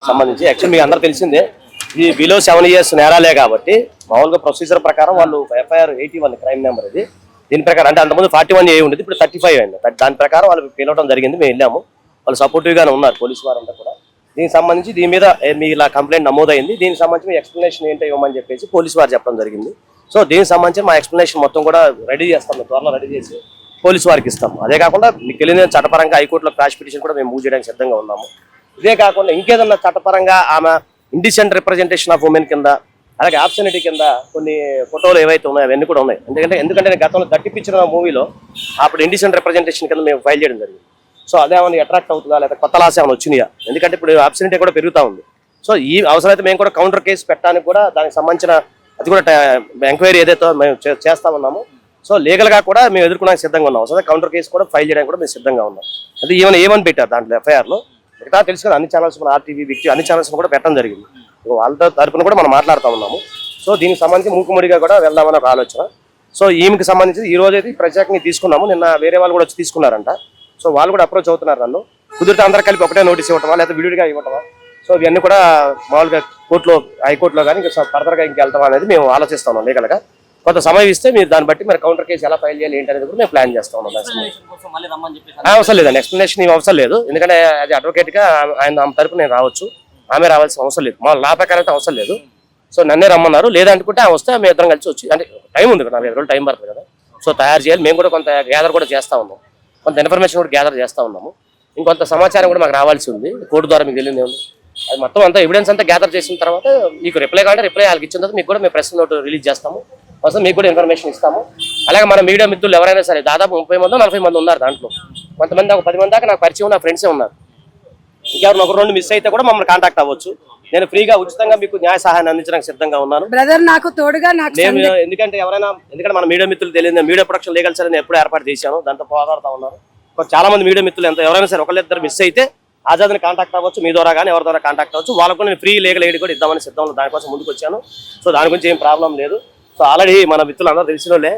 సంబంధించి యాక్చువల్ మీకు అందరూ తెలిసిందే ఇది బిలో 7 years నేరాలే కాబట్టి మామూలుగా ప్రొసీజర్ ప్రకారం వాళ్ళు ఎఫ్ఐఆర్ 81 క్రైమ్ నెంబర్ ఇది దీని ప్రకారం అంటే అంతకుముందు 41 ఏ ఉండేది ఇప్పుడు 35 అయింది దాని ప్రకారం వాళ్ళు పిలవడం జరిగింది మేము వెళ్ళాము వాళ్ళు సపోర్టివ్ గానే ఉన్నారు పోలీసు వారంతా కూడా దీనికి సంబంధించి దీని మీద మీ ఇలా కంప్లైంట్ నమోదైంది దీనికి సంబంధించి మీ ఎక్స్ప్లెనేషన్ ఏంటో ఇవ్వమని చెప్పేసి పోలీసు వారు చెప్పడం జరిగింది సో దీనికి సంబంధించి మా ఎక్స్ప్లెనేషన్ మొత్తం కూడా రెడీ చేస్తాం త్వరలో రెడీ చేసి పోలీసు వారికి ఇస్తాం అదే కాకుండా మీకు తెలియని చట్టపరంగా హైకోర్టులో క్రాష్ పిటిషన్ కూడా మేము మూవ్ చేయడానికి సిద్ధంగా ఉన్నాము ఇదే కాకుండా ఇంకేదన్నా చట్టపరంగా ఆమె ఇండిసెంట్ రిప్రజెంటేషన్ ఆఫ్ ఉమెన్ కింద అలాగే ఆబ్సెనిటీ కింద కొన్ని ఫోటోలు ఏవైతే ఉన్నాయో అవన్నీ కూడా ఉన్నాయి ఎందుకంటే గతంలో గట్టిపించిన మూవీలో అప్పుడు ఇండిసెంట్ రిప్రజెంటేషన్ కింద మేము ఫైల్ చేయడం జరిగింది సో అదేమన్నా అట్రాక్ట్ అవుతుందా లేదా కొత్త లాస్ ఏమైనా వచ్చినాయా ఎందుకంటే ఇప్పుడు ఆబ్సెనిటీ కూడా పెరుగుతూ ఉంది సో ఈ అవసరమైతే మేము కూడా కౌంటర్ కేసు పెట్టడానికి కూడా దానికి సంబంధించిన అది కూడా ఎంక్వైరీ ఏదైతే మేము చేస్తా ఉన్నాము సో లీగల్గా కూడా మేము ఎదుర్కొనడానికి సిద్ధంగా ఉన్నాం సో కౌంటర్ కేసు కూడా ఫైల్ చేయడానికి కూడా మేము సిద్ధంగా ఉన్నాం అది ఏమని పెట్టారు దాంట్లో ఎఫ్ఐఆర్లో మిగతా తెలుసు కదా అన్ని ఛానల్స్ మన ఆర్టీవీ వ్యక్తి అన్ని ఛానల్స్ కూడా పెట్టడం జరిగింది వాళ్ళతో తరపున కూడా మనం మాట్లాడుతూ ఉన్నాము సో దీనికి సంబంధించి మూకుముడిగా కూడా వెళ్దామని ఒక ఆలోచన సో ఈమెకి సంబంధించి ఈ రోజు అయితే ప్రత్యేకంగా తీసుకున్నాము నిన్న వేరే వాళ్ళు కూడా వచ్చి తీసుకున్నారంట సో వాళ్ళు కూడా అప్రోచ్ అవుతున్నారు నన్ను కుదిరితే అందరూ కలిపి ఒకటే నోటీస్ ఇవ్వటమా లేదా విడివిడిగా ఇవ్వటమా సో ఇవన్నీ కూడా మామూలుగా కోర్టులో హైకోర్టులో కానీ ఇంకా ఫర్దర్గా ఇంకెళ్తామా అనేది మేము ఆలోచిస్తాము లీగల్గా కొంత సమయం ఇస్తే మీరు దాన్ని బట్టి మీరు కౌంటర్ కేసు ఎలా ఫైల్ చేయాలి ఏంటి అనేది కూడా మేము ప్లాన్ చేస్తాం అవసరం లేదండి ఎక్స్ప్లెనేషన్ ఏం అవసరం లేదు ఎందుకంటే అది అడ్వకేట్గా ఆయన ఆమె తరపు నేను రావచ్చు ఆమె రావాల్సిన అవసరం లేదు మా లా ప్రకారం అయితే అవసరం లేదు సో నన్నే రమ్మన్నారు లేదనుకుంటే ఆమె వస్తే మేము ఇద్దరం కలిసి వచ్చి అంటే టైం ఉంది కదా 4 రోజులు టైం పడుతుంది కదా సో తయారు చేయాలి మేము కూడా కొంత గ్యాదర్ కూడా చేస్తూ ఉన్నాం కొంత ఇన్ఫర్మేషన్ కూడా గ్యాదర్ చేస్తూ ఉన్నాము ఇంకొంత సమాచారం కూడా మాకు రావాల్సి ఉంది కోర్టు ద్వారా మీకు తెలియదు అది మొత్తం అంతా ఎవిడెన్స్ అంతా గ్యాదర్ చేసిన తర్వాత మీకు రిప్లై కావాలంటే రిప్లై వాళ్ళకి ఇచ్చిన తర్వాత మీకు కూడా మేము ప్రెస్ నోట్ రిలీజ్ చేస్తాము అసలు మీకు కూడా ఇన్ఫర్మేషన్ ఇస్తాము అలాగే మన మీడియా మిత్రులు ఎవరైనా సరే దాదాపు 30 మంది 40 మంది ఉన్నారు దాంట్లో కొంతమంది ఒక 10 మంది దాకా నాకు పరిచయం నా ఫ్రెండ్సే ఉన్నారు ఇంకెవరు ఒక 2 మిస్ అయితే కూడా మమ్మల్ని కాంటాక్ట్ అవ్వచ్చు నేను ఫ్రీగా ఉచితంగా మీకు న్యాయ సహాయాన్ని అందించడానికి సిద్ధంగా ఉన్నాను బ్రదర్ నాకు తోడుగా నేను ఎందుకంటే మన మీడియా మిత్రులు తెలియదు మీడియా ప్రొడక్షన్ లీగల్ సెల్ ఎప్పుడు ఏర్పాటు చేశాను దాంతో పోరాడుతూ ఉన్నారు చాలా మంది మీడియా మిత్రులు ఎవరైనా సరే ఒకళ్ళిద్దరు మిస్ అయితే ఆజాద్ని కాంటాక్ట్ అవ్వచ్చు మీ ద్వారా కానీ ఎవరి ద్వారా కాంటాక్ట్ అవ్వచ్చు వాళ్ళకు నేను ఫ్రీ లీగల్ ఎయిడ్ కూడా ఇద్దామని సిద్ధంలో దానికోసం ముందుకు వచ్చాను సో దాని గురించి ఏం ప్రాబ్లం లేదు సో ఆల్రెడీ మన మిత్రులు అందరూ తెలిసిన వాళ్ళే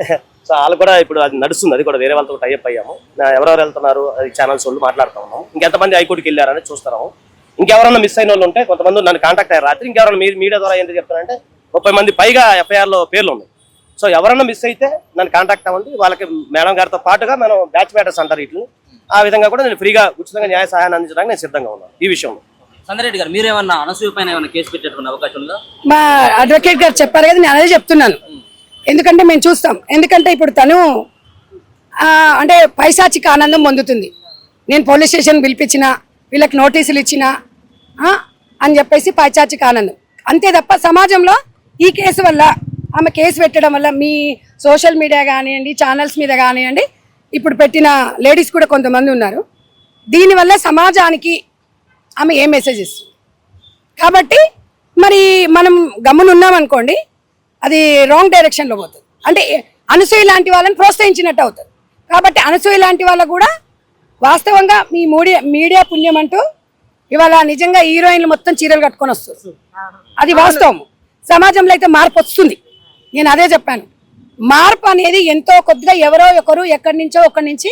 సో వాళ్ళు కూడా ఇప్పుడు అది నడుస్తుంది అది కూడా వేరే వాళ్ళతో టైప్ అయ్యాము ఎవరెవరు వెళ్తున్నారు అది ఛానల్స్ వాళ్ళు మాట్లాడుతూ ఉన్నాము ఇంకెంతమంది హైకోర్టుకి వెళ్ళారని చూస్తున్నాము ఇంకెవరన్నా మిస్ అయిన వాళ్ళు ఉంటే కొంతమంది నన్ను కాంటాక్ట్ అయ్యారు రాత్రి ఇంకెవరైనా మీరు మీడియా ద్వారా ఏంటి చెప్తారంటే 30 మంది పైగా ఎఫ్ఐఆర్లో పేర్లు ఉన్నాయి సో ఎవరన్నా మిస్ అయితే నన్ను కాంటాక్ట్ అవ్వండి వాళ్ళకి మేడం గారితో పాటుగా మనం బ్యాచ్ మ్యాటర్స్ అంటారు ఇట్లు ఆ విధంగా కూడా నేను ఫ్రీగా ఉచితంగా న్యాయ సహాయాన్ని అందించడానికి నేను సిద్ధంగా ఉన్నాను ఈ విషయంలో సందరెడ్డి గారు మీరు ఏమన్నా అనసూయ పైన ఏమన్నా కేసు పెట్టేటువంటి అవకాశం ఉందా మా అడ్వకేట్ గారు చెప్పారు కదా నేను అదే చెప్తున్నాను ఎందుకంటే మేము చూస్తాం ఎందుకంటే ఇప్పుడు తను అంటే పైశాచిక ఆనందం పొందుతుంది నేను పోలీస్ స్టేషన్ పిలిపించిన వీళ్ళకి నోటీసులు ఇచ్చిన అని చెప్పేసి పైశాచిక ఆనందం అంతే తప్ప సమాజంలో ఈ కేసు వల్ల ఆమె కేసు పెట్టడం వల్ల మీ సోషల్ మీడియా కానివ్వండి ఛానల్స్ మీద కానివ్వండి ఇప్పుడు పెట్టిన లేడీస్ కూడా కొంతమంది ఉన్నారు దీనివల్ల సమాజానికి ఆమె ఏ మెసేజ్ ఇస్తుంది కాబట్టి మరి మనం గమ్మునున్నామనుకోండి అది రాంగ్ డైరెక్షన్లో పోతుంది అంటే అనసూయ లాంటి వాళ్ళని ప్రోత్సహించినట్టు అవుతుంది కాబట్టి అనసూయ లాంటి వాళ్ళకు కూడా వాస్తవంగా మీ మీడియా పుణ్యం అంటూ ఇవాళ నిజంగా హీరోయిన్లు మొత్తం చీరలు కట్టుకొని వస్తుంది అది వాస్తవం సమాజంలో అయితే మార్పు వస్తుంది నేను అదే చెప్పాను మార్పు అనేది ఎంతో కొద్దిగా ఎవరో ఒకరు ఎక్కడి నుంచో ఒకరి నుంచి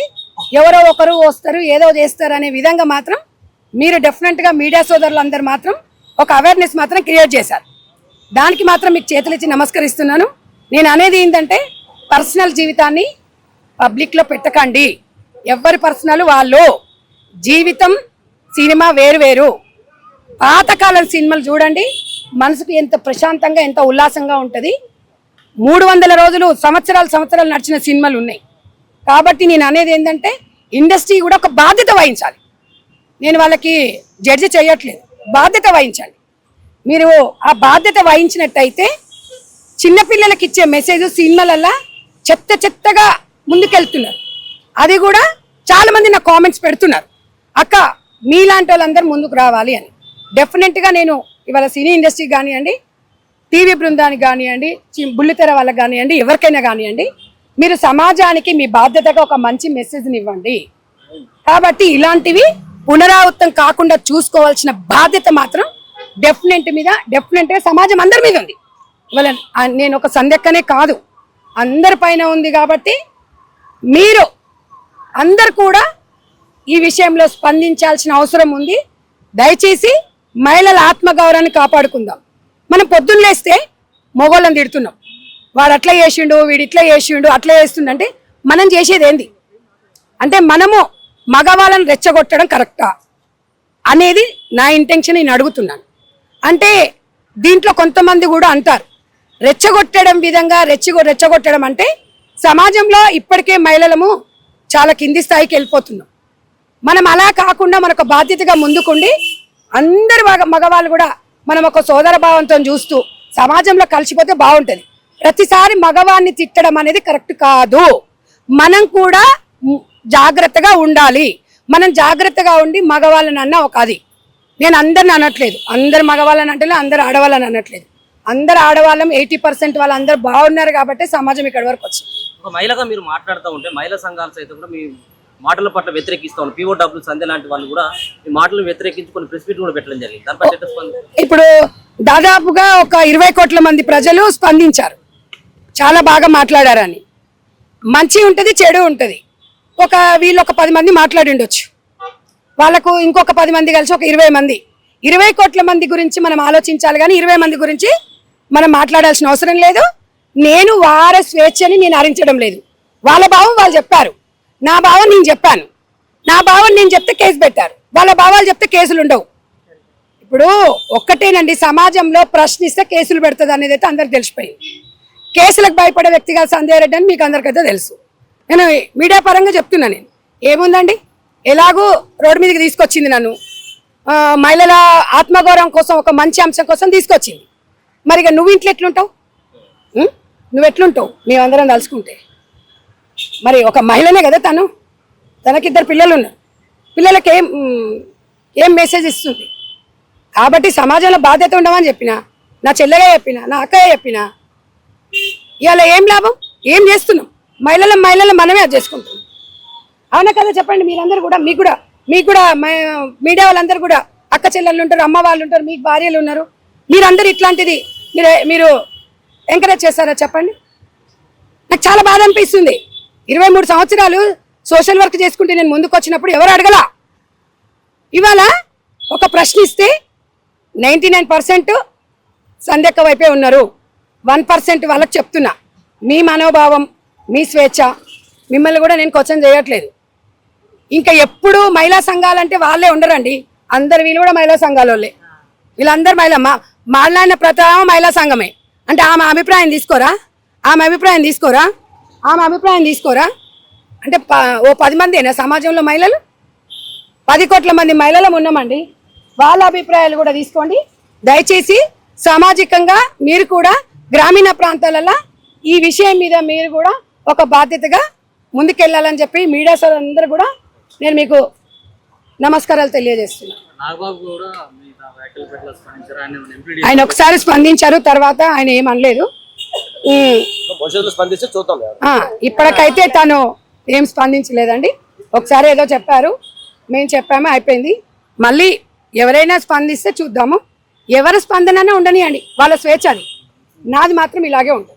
ఎవరో ఒకరు వస్తారు ఏదో చేస్తారు అనే విధంగా మాత్రం మీరు డెఫినెట్గా మీడియా సోదరులందరూ మాత్రం ఒక అవేర్నెస్ మాత్రం క్రియేట్ చేశారు దానికి మాత్రం మీకు చేతులిచ్చి నమస్కరిస్తున్నాను నేను అనేది ఏంటంటే పర్సనల్ జీవితాన్ని పబ్లిక్లో పెట్టకండి ఎవరి పర్సనల్ వాళ్ళు జీవితం సినిమా వేరు పాతకాలం సినిమాలు చూడండి మనసుకు ఎంత ప్రశాంతంగా ఎంత ఉల్లాసంగా ఉంటుంది 300 రోజులు సంవత్సరాలు నడిచిన సినిమాలు ఉన్నాయి కాబట్టి నేను అనేది ఏంటంటే ఇండస్ట్రీ కూడా ఒక బాధ్యత వహించాలి నేను వాళ్ళకి జడ్జి చేయట్లేదు బాధ్యత వహించాలి మీరు ఆ బాధ్యత వహించినట్టయితే చిన్నపిల్లలకి ఇచ్చే మెసేజ్ సినిమాలల్లా చెత్తగా ముందుకెళ్తున్నారు అది కూడా చాలామంది నాకు కామెంట్స్ పెడుతున్నారు అక్క మీలాంటి వాళ్ళందరూ ముందుకు రావాలి అని డెఫినెట్గా నేను ఇవాళ సినీ ఇండస్ట్రీ కానివ్వండి టీవీ బృందానికి కానివ్వండి బుల్లితెర వాళ్ళకి కానివ్వండి ఎవరికైనా కానివ్వండి మీరు సమాజానికి మీ బాధ్యతగా ఒక మంచి మెసేజ్ని ఇవ్వండి కాబట్టి పునరావృతం కాకుండా చూసుకోవాల్సిన బాధ్యత మాత్రం డెఫినెట్గా సమాజం అందరి మీద ఉంది ఇవాళ నేను ఒక సంధ్యక్కనే కాదు అందరిపైన ఉంది కాబట్టి మీరు అందరు కూడా ఈ విషయంలో స్పందించాల్సిన అవసరం ఉంది దయచేసి మహిళల ఆత్మగౌరవాన్ని కాపాడుకుందాం. మనం పొద్దున్న లేస్తే మొగోళ్ళని తిడుతున్నాం, వాడు అట్లా చేసిండు, వీడు ఇట్లా చేసిండు, అట్లా చేస్తుండంటే మనం చేసేది ఏంది? అంటే మనము మగవాళ్ళని రెచ్చగొట్టడం కరెక్టా అనేది నా ఇంటెన్షన్. నేను అడుగుతున్నాను. అంటే దీంట్లో కొంతమంది కూడా అంటారు రెచ్చగొట్టడం విధంగా రెచ్చగొట్టడం అంటే సమాజంలో ఇప్పటికే మహిళలము చాలా కింది స్థాయికి వెళ్ళిపోతున్నాం. మనం అలా కాకుండా మనకు బాధ్యతగా ముందుకుండి అందరు మగవాళ్ళు కూడా మనం ఒక సోదర భావంతో చూస్తూ సమాజంలో కలిసిపోతే బాగుంటుంది. ప్రతిసారి మగవాడిని తిట్టడం అనేది కరెక్ట్ కాదు. మనం కూడా జాగ్రత్తగా ఉండాలి. మనం జాగ్రత్తగా ఉండి మగవాళ్ళని అన్న ఒక అది నేను అందరిని అనట్లేదు, అందరు మగవాళ్ళని అంటే అందరు ఆడవాళ్ళని అనట్లేదు. అందరు ఆడవాళ్ళం 80% వాళ్ళందరూ బాగున్నారు కాబట్టి సమాజం ఇక్కడి వరకు వచ్చింది. ఒక మహిళగా మీరు మాట్లాడుతూ ఉంటే మహిళా సంఘాలు సైతం కూడా మీ మాటల పట్ల వ్యతిరేకిస్తూ ఉన్నారు. POW సంధ్య లాంటి వాళ్ళు కూడా మీ మాటలు వ్యతిరేకించి కొన్ని ప్రెస్ మీట్ కూడా పెట్టడం జరిగింది. దానిపై ఇప్పుడు దాదాపుగా ఒక 20 కోట్ల మంది ప్రజలు స్పందించారు, చాలా బాగా మాట్లాడారని. మంచి ఉంటుంది, చెడు ఉంటుంది. వీళ్ళు ఒక 10 మంది మాట్లాడిండొచ్చు, వాళ్ళకు ఇంకొక 10 మంది కలిసి ఒక 20 మంది. 20 కోట్ల మంది గురించి మనం ఆలోచించాలి కానీ 20 మంది గురించి మనం మాట్లాడాల్సిన అవసరం లేదు. నేను వారి స్వేచ్ఛని నేను హరించడం లేదు. వాళ్ళ భావం వాళ్ళు చెప్పారు, నా భావం నేను చెప్పాను. నా భావం నేను చెప్తే కేసు పెట్టారు, వాళ్ళ భావాలు చెప్తే కేసులు ఉండవు. ఇప్పుడు ఒక్కటేనండి, సమాజంలో ప్రశ్నిస్తే కేసులు పెడుతుంది అనేది అయితే అందరికి తెలిసిపోయింది. కేసులకు భయపడే వ్యక్తిగా సంజయ్ రెడ్డి అని మీకు అందరికైతే తెలుసు. నేను మీడియా పరంగా చెప్తున్నా. నేను ఏముందండి, ఎలాగూ రోడ్డు మీదకి తీసుకొచ్చింది నన్ను, మహిళల ఆత్మగౌరవం కోసం, ఒక మంచి అంశం కోసం తీసుకొచ్చింది. మరి ఇక నువ్వు ఇంట్లో ఎట్లుంటావు? నువ్వు ఎట్లుంటావు మేమందరం తలుచుకుంటే? మరి ఒక మహిళనే కదా తను, తనకి 2 పిల్లలు ఉన్నారు. పిల్లలకి ఏం మెసేజ్ ఇస్తుంది? కాబట్టి సమాజంలో బాధ్యత ఉండమని చెప్పిన, నా చెల్లెగా చెప్పిన, నా అక్కగా చెప్పిన, ఇవాళ ఏం లాభం? ఏం చేస్తున్నాం? మహిళలు మనమే అది చేసుకుంటున్నాం. అవునా కదా చెప్పండి. మీరందరూ కూడా మీకు కూడా మీడియా వాళ్ళందరూ కూడా అక్క చెల్లెళ్ళు ఉంటారు, అమ్మ వాళ్ళు ఉంటారు, మీకు భార్యలు ఉన్నారు. మీరందరూ ఇట్లాంటిది మీరు ఎంకరేజ్ చేస్తారా చెప్పండి? నాకు చాలా బాధ అనిపిస్తుంది. 23 సంవత్సరాలు సోషల్ వర్క్ చేసుకుంటే నేను ముందుకు వచ్చినప్పుడు ఎవరు అడగలా. ఇవాళ ఒక ప్రశ్నిస్తే 99% సంధ్యక్క వైపే ఉన్నారు, 1% వాళ్ళకి చెప్తున్నా. మీ మనోభావం, మీ స్వేచ్ఛ, మిమ్మల్ని కూడా నేను క్వశ్చన్ చేయట్లేదు. ఇంకా ఎప్పుడు మహిళా సంఘాలంటే వాళ్ళే ఉండరండి, అందరు వీళ్ళు కూడా మహిళా సంఘాల వాళ్ళే. వీళ్ళందరూ మాట్లాడిన ప్రతాపం మహిళా సంఘమే. అంటే ఆమె అభిప్రాయం తీసుకోరా? అంటే ఓ 10 మందేనా సమాజంలో మహిళలు? 10 కోట్ల మంది మహిళలు ఉన్నామండి. వాళ్ళ అభిప్రాయాలు కూడా తీసుకోండి దయచేసి. సామాజికంగా మీరు కూడా గ్రామీణ ప్రాంతాలలో ఈ విషయం మీద మీరు కూడా ఒక బాధ్యతగా ముందుకెళ్ళాలని చెప్పి మీడియా సార్ అందరూ కూడా నేను మీకు నమస్కారాలు తెలియజేస్తున్నాను. ఆయన ఒకసారి స్పందించారు, తర్వాత ఆయన ఏమనలేదు. ఇప్పటికైతే తను ఏం స్పందించలేదండి. ఒకసారి ఏదో చెప్పారు, మేము చెప్పాము, అయిపోయింది. మళ్ళీ ఎవరైనా స్పందిస్తే చూద్దాము. ఎవరి స్పందననే ఉండనియండి, వాళ్ళ స్వేచ్ఛ అది. నాది మాత్రం ఇలాగే ఉంటుంది.